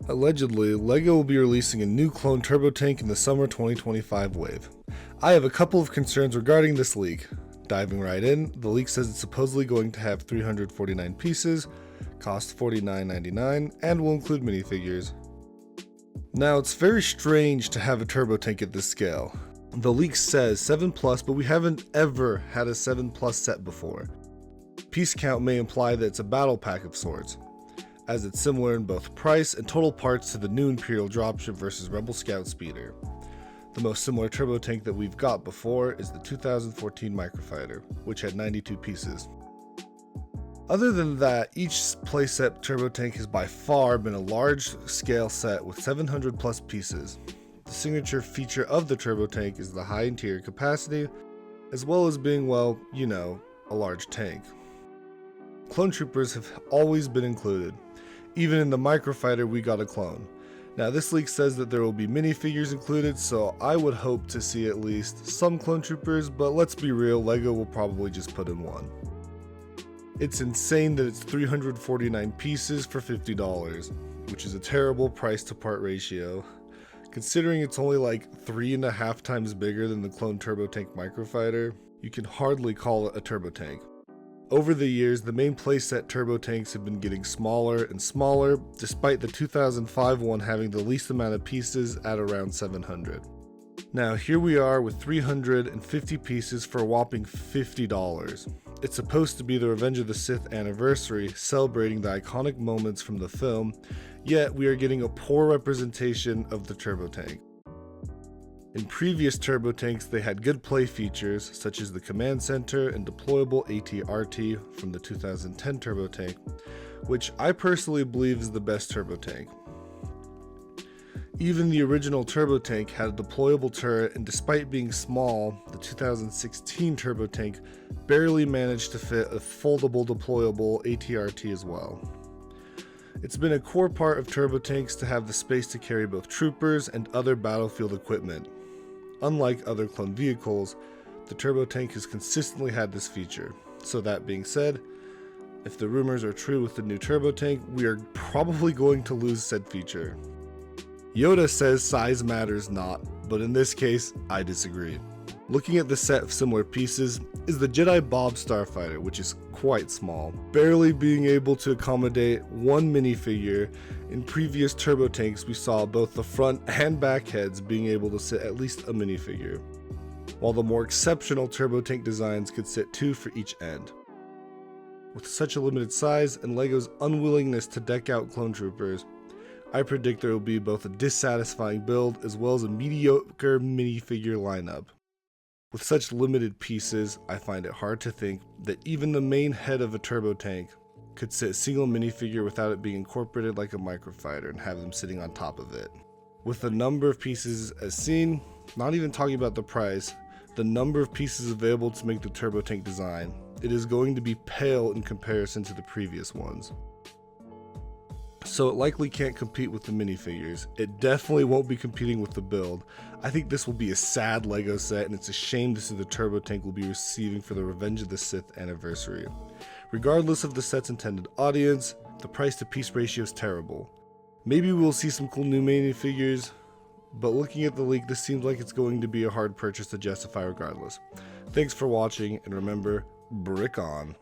Allegedly, LEGO will be releasing a new clone turbo tank in the summer 2025 wave. I have a couple of concerns regarding this leak. Diving right in, the leak says it's supposedly going to have 349 pieces, cost $49.99, and will include minifigures. Now, it's very strange to have a turbo tank at this scale. The leak says 7+, but we haven't ever had a 7+ set before. Piece count may imply that it's a battle pack of sorts, as it's similar in both price and total parts to the new Imperial Dropship vs Rebel Scout Speeder. The most similar turbo tank that we've got before is the 2014 Microfighter, which had 92 pieces. Other than that, each playset turbo tank has by far been a large scale set with 700 plus pieces. The signature feature of the turbo tank is the high interior capacity, as well as being, well, you know, a large tank. Clone troopers have always been included. Even in the Microfighter we got a clone. Now this leak says that there will be minifigures included, so I would hope to see at least some clone troopers, but let's be real, LEGO will probably just put in one. It's insane that it's 349 pieces for $50, which is a terrible price to part ratio. Considering it's only like 3.5 times bigger than the clone turbo tank Microfighter, you can hardly call it a turbo tank. Over the years, the main playset turbo tanks have been getting smaller and smaller, despite the 2005 one having the least amount of pieces at around 700. Now here we are with 350 pieces for a whopping $50. It's supposed to be the Revenge of the Sith anniversary, celebrating the iconic moments from the film, yet we are getting a poor representation of the turbo tank. In previous turbo tanks, they had good play features, such as the command center and deployable AT-RT from the 2010 turbo tank, which I personally believe is the best turbo tank. Even the original turbo tank had a deployable turret, and despite being small, the 2016 turbo tank barely managed to fit a foldable deployable AT-RT as well. It's been a core part of turbo tanks to have the space to carry both troopers and other battlefield equipment. Unlike other clone vehicles, the turbo tank has consistently had this feature. So that being said, if the rumors are true with the new turbo tank, we are probably going to lose said feature. Yoda says size matters not, but in this case, I disagree. Looking at the set of similar pieces is the Jedi Bob Starfighter, which is quite small, barely being able to accommodate one minifigure. In previous turbo tanks we saw both the front and back heads being able to sit at least a minifigure, while the more exceptional turbo tank designs could sit 2 for each end. With such a limited size and LEGO's unwillingness to deck out clone troopers, I predict there will be both a dissatisfying build as well as a mediocre minifigure lineup. With such limited pieces, I find it hard to think that even the main head of a turbo tank could sit a single minifigure without it being incorporated like a Microfighter and have them sitting on top of it. With the number of pieces as seen, not even talking about the price, the number of pieces available to make the turbo tank design, it is going to be pale in comparison to the previous ones. So it likely can't compete with the minifigures. It definitely won't be competing with the build. I think this will be a sad LEGO set, and it's a shame to see the turbo tank will be receiving for the Revenge of the Sith anniversary. Regardless of the set's intended audience, the price to piece ratio is terrible. Maybe we'll see some cool new minifigures, but looking at the leak, this seems like it's going to be a hard purchase to justify regardless. Thanks for watching, and remember, brick on.